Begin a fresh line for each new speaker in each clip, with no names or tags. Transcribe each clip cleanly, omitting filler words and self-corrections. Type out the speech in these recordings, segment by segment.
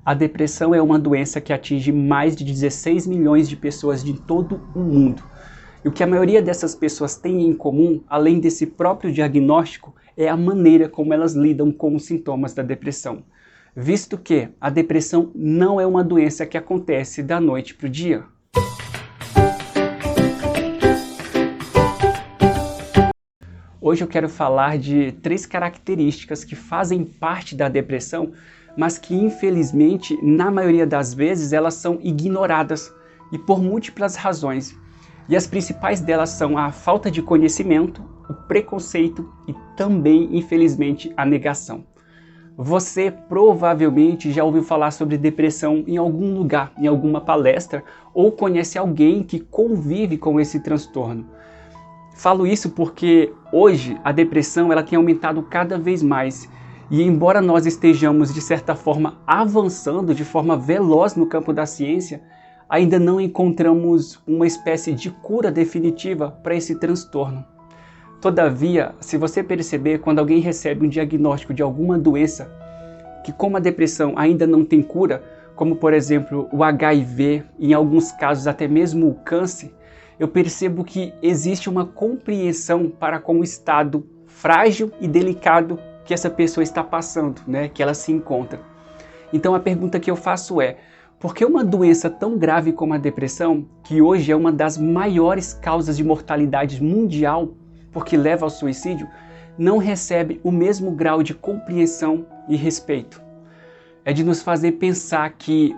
A depressão é uma doença que atinge mais de 16 milhões de pessoas de todo o mundo. E o que a maioria dessas pessoas tem em comum, além desse próprio diagnóstico, é a maneira como elas lidam com os sintomas da depressão. Visto que a depressão não é uma doença que acontece da noite para o dia. Hoje eu quero falar de 3 características que fazem parte da depressão, mas que infelizmente, na maioria das vezes, elas são ignoradas e por múltiplas razões. E as principais delas são a falta de conhecimento, o preconceito e também, infelizmente, a negação. Você provavelmente já ouviu falar sobre depressão em algum lugar, em alguma palestra, ou conhece alguém que convive com esse transtorno. Falo isso porque hoje a depressão ela tem aumentado cada vez mais e embora nós estejamos de certa forma avançando de forma veloz no campo da ciência, ainda não encontramos uma espécie de cura definitiva para esse transtorno. Todavia, se você perceber quando alguém recebe um diagnóstico de alguma doença, que como a depressão ainda não tem cura, como por exemplo o HIV, em alguns casos até mesmo o câncer, eu percebo que existe uma compreensão para com o estado frágil e delicado que essa pessoa está passando, que ela se encontra. Então a pergunta que eu faço é, por que uma doença tão grave como a depressão, que hoje é uma das maiores causas de mortalidade mundial, porque leva ao suicídio, não recebe o mesmo grau de compreensão e respeito? É de nos fazer pensar que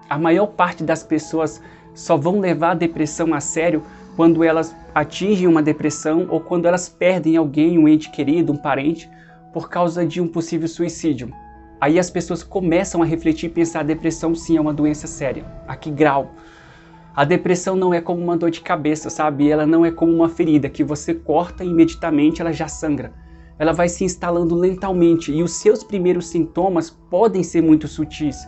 a maior parte das pessoas só vão levar a depressão a sério quando elas atingem uma depressão ou quando elas perdem alguém, um ente querido, um parente, por causa de um possível suicídio. Aí as pessoas começam a refletir e pensar, a depressão sim é uma doença séria. A que grau? A depressão não é como uma dor de cabeça, sabe? Ela não é como uma ferida que você corta e imediatamente ela já sangra. Ela vai se instalando lentamente e os seus primeiros sintomas podem ser muito sutis,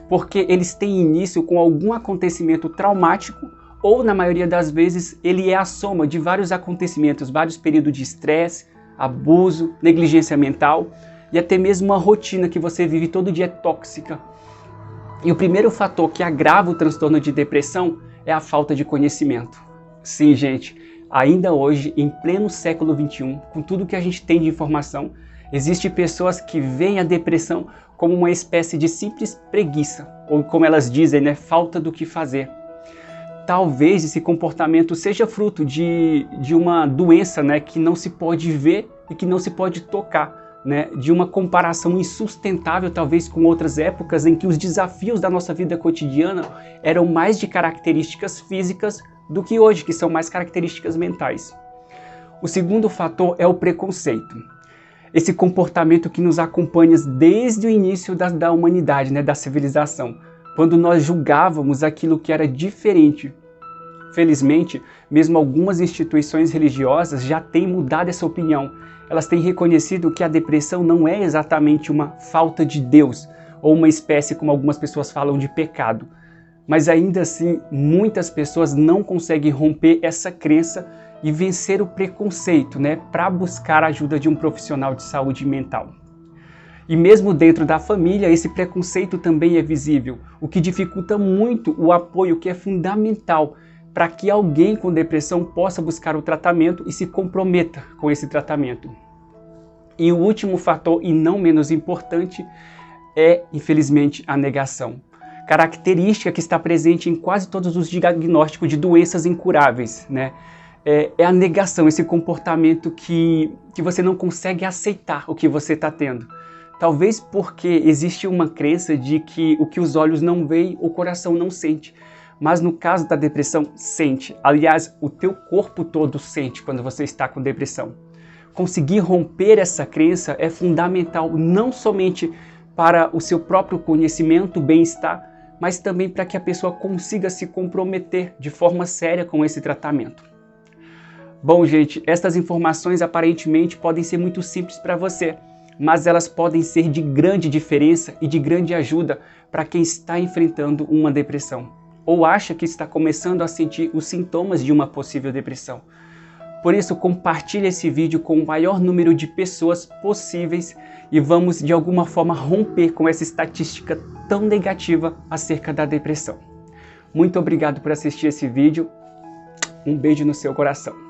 porque eles têm início com algum acontecimento traumático ou, na maioria das vezes, ele é a soma de vários acontecimentos, vários períodos de estresse, abuso, negligência mental e até mesmo uma rotina que você vive todo dia tóxica. E o primeiro fator que agrava o transtorno de depressão é a falta de conhecimento. Sim, gente, ainda hoje, em pleno século XXI, com tudo que a gente tem de informação, existem pessoas que veem a depressão como uma espécie de simples preguiça, ou como elas dizem, falta do que fazer. Talvez esse comportamento seja fruto de uma doença que não se pode ver e que não se pode tocar, de uma comparação insustentável talvez com outras épocas em que os desafios da nossa vida cotidiana eram mais de características físicas do que hoje, que são mais características mentais. O segundo fator é o preconceito. Esse comportamento que nos acompanha desde o início da humanidade, da civilização, quando nós julgávamos aquilo que era diferente. Felizmente, mesmo algumas instituições religiosas já têm mudado essa opinião. Elas têm reconhecido que a depressão não é exatamente uma falta de Deus, ou uma espécie, como algumas pessoas falam, de pecado. Mas ainda assim, muitas pessoas não conseguem romper essa crença e vencer o preconceito, para buscar a ajuda de um profissional de saúde mental. E mesmo dentro da família, esse preconceito também é visível, o que dificulta muito o apoio que é fundamental para que alguém com depressão possa buscar o tratamento e se comprometa com esse tratamento. E o último fator, e não menos importante, é, infelizmente, a negação. Característica que está presente em quase todos os diagnósticos de doenças incuráveis, É a negação, esse comportamento que você não consegue aceitar o que você está tendo. Talvez porque existe uma crença de que o que os olhos não veem, o coração não sente. Mas no caso da depressão, sente. Aliás, o teu corpo todo sente quando você está com depressão. Conseguir romper essa crença é fundamental não somente para o seu próprio conhecimento, bem-estar, mas também para que a pessoa consiga se comprometer de forma séria com esse tratamento. Bom, gente, estas informações aparentemente podem ser muito simples para você, mas elas podem ser de grande diferença e de grande ajuda para quem está enfrentando uma depressão ou acha que está começando a sentir os sintomas de uma possível depressão. Por isso, compartilhe esse vídeo com o maior número de pessoas possíveis e vamos, de alguma forma, romper com essa estatística tão negativa acerca da depressão. Muito obrigado por assistir esse vídeo. Um beijo no seu coração.